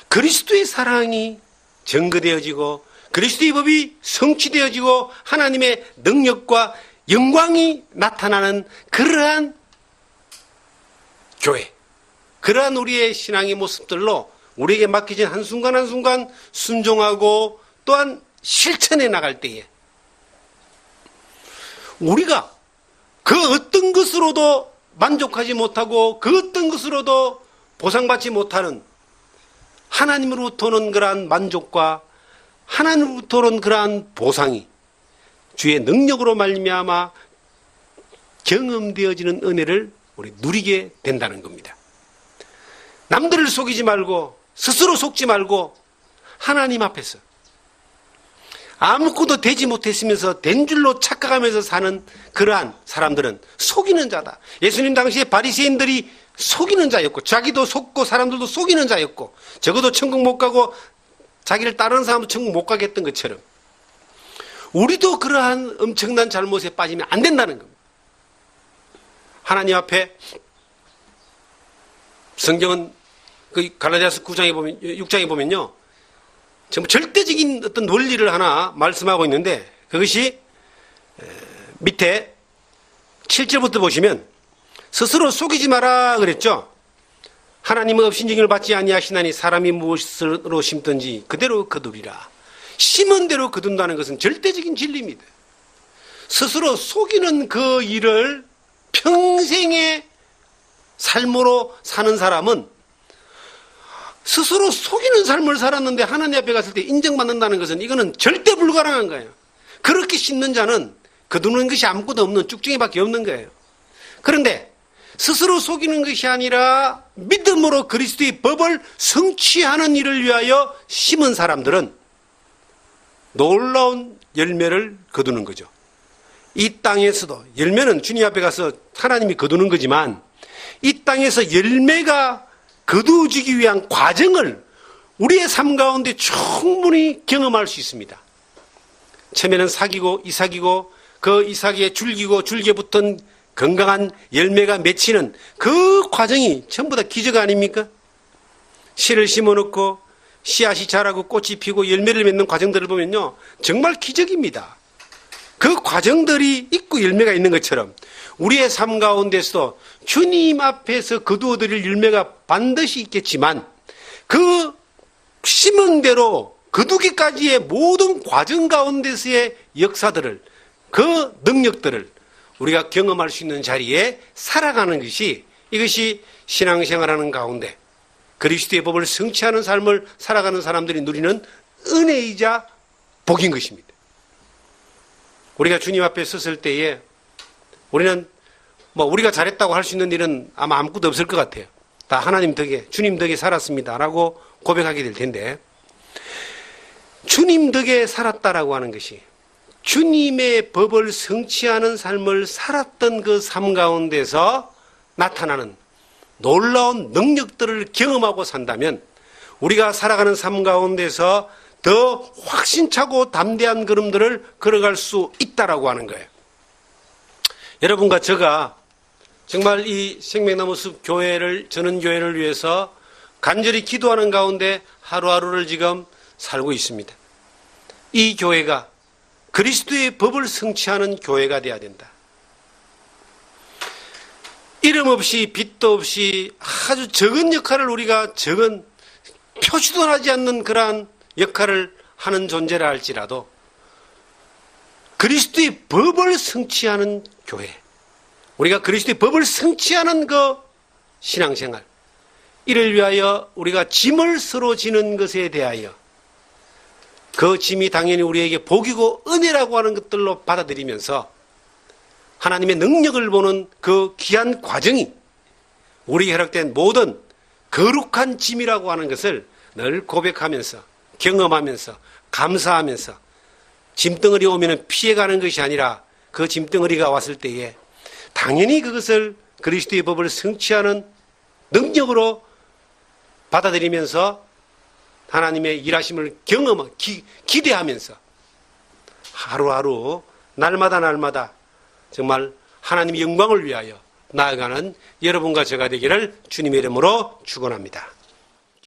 그리스도의 사랑이 증거되어지고 그리스도의 법이 성취되어지고 하나님의 능력과 영광이 나타나는 그러한 교회, 그러한 우리의 신앙의 모습들로 우리에게 맡겨진 한순간 한순간 순종하고 또한 실천해 나갈 때에 우리가 그 어떤 것으로도 만족하지 못하고 그 어떤 것으로도 보상받지 못하는 하나님으로부터 오는 그러한 만족과 하나님으로부터 오는 그러한 보상이 주의 능력으로 말미암아 경험되어지는 은혜를 우리 누리게 된다는 겁니다. 남들을 속이지 말고 스스로 속지 말고 하나님 앞에서 아무것도 되지 못했으면서 된 줄로 착각하면서 사는 그러한 사람들은 속이는 자다. 예수님 당시에 바리새인들이 속이는 자였고 자기도 속고 사람들도 속이는 자였고 적어도 천국 못 가고 자기를 따르는 사람도 천국 못 가게 했던 것처럼 우리도 그러한 엄청난 잘못에 빠지면 안 된다는 겁니다. 하나님 앞에 성경은 그 갈라디아서 6장에 보면요. 전부 절대적인 어떤 원리를 하나 말씀하고 있는데 그것이 밑에 7절부터 보시면 스스로 속이지 마라 그랬죠. 하나님은 업신증을 받지 아니하시나니 사람이 무엇으로 심든지 그대로 거두리라. 심은 대로 거둔다는 것은 절대적인 진리입니다. 스스로 속이는 그 일을 평생의 삶으로 사는 사람은 스스로 속이는 삶을 살았는데 하나님 앞에 갔을 때 인정받는다는 것은 이거는 절대 불가능한 거예요. 그렇게 심는 자는 거두는 것이 아무것도 없는 쭉중이밖에 없는 거예요. 그런데 스스로 속이는 것이 아니라 믿음으로 그리스도의 법을 성취하는 일을 위하여 심은 사람들은 놀라운 열매를 거두는 거죠. 이 땅에서도 열매는 주님 앞에 가서 하나님이 거두는 거지만 이 땅에서 열매가 거두어지기 위한 과정을 우리의 삶 가운데 충분히 경험할 수 있습니다. 처음에는 사귀고 이삭이고 그 이삭에 줄기고 줄기에 붙은 건강한 열매가 맺히는 그 과정이 전부 다 기적 아닙니까? 씨를 심어놓고 씨앗이 자라고 꽃이 피고 열매를 맺는 과정들을 보면요 정말 기적입니다. 그 과정들이 있고 열매가 있는 것처럼 우리의 삶 가운데서도 주님 앞에서 거두어드릴 열매가 반드시 있겠지만 그 심은 대로 거두기까지의 모든 과정 가운데서의 역사들을 그 능력들을 우리가 경험할 수 있는 자리에 살아가는 것이 이것이 신앙생활하는 가운데 그리스도의 법을 성취하는 삶을 살아가는 사람들이 누리는 은혜이자 복인 것입니다. 우리가 주님 앞에 섰을 때에 우리는 우리가 잘했다고 할 수 있는 일은 아마 아무것도 없을 것 같아요. 다 하나님 덕에 주님 덕에 살았습니다 라고 고백하게 될 텐데 주님 덕에 살았다라고 하는 것이 주님의 법을 성취하는 삶을 살았던 그 삶 가운데서 나타나는 놀라운 능력들을 경험하고 산다면 우리가 살아가는 삶 가운데서 더 확신차고 담대한 걸음들을 걸어갈 수 있다라고 하는 거예요. 여러분과 제가 정말 이 생명나무숲 교회를 전원교회를 위해서 간절히 기도하는 가운데 하루하루를 지금 살고 있습니다. 이 교회가 그리스도의 법을 성취하는 교회가 되어야 된다. 이름 없이 빛도 없이 아주 적은 역할을 우리가 적은 표시도 하지 않는 그러한 역할을 하는 존재라 할지라도 그리스도의 법을 성취하는 교회, 우리가 그리스도의 법을 성취하는 그 신앙생활, 이를 위하여 우리가 짐을 서로 지는 것에 대하여 그 짐이 당연히 우리에게 복이고 은혜라고 하는 것들로 받아들이면서 하나님의 능력을 보는 그 귀한 과정이 우리에게 허락된 모든 거룩한 짐이라고 하는 것을 늘 고백하면서 경험하면서 감사하면서 짐덩어리 오면 피해가는 것이 아니라 그 짐덩어리가 왔을 때에 당연히 그것을 그리스도의 법을 성취하는 능력으로 받아들이면서 하나님의 일하심을 기대하면서 하루하루 날마다 정말 하나님의 영광을 위하여 나아가는 여러분과 제가 되기를 주님의 이름으로 축원합니다.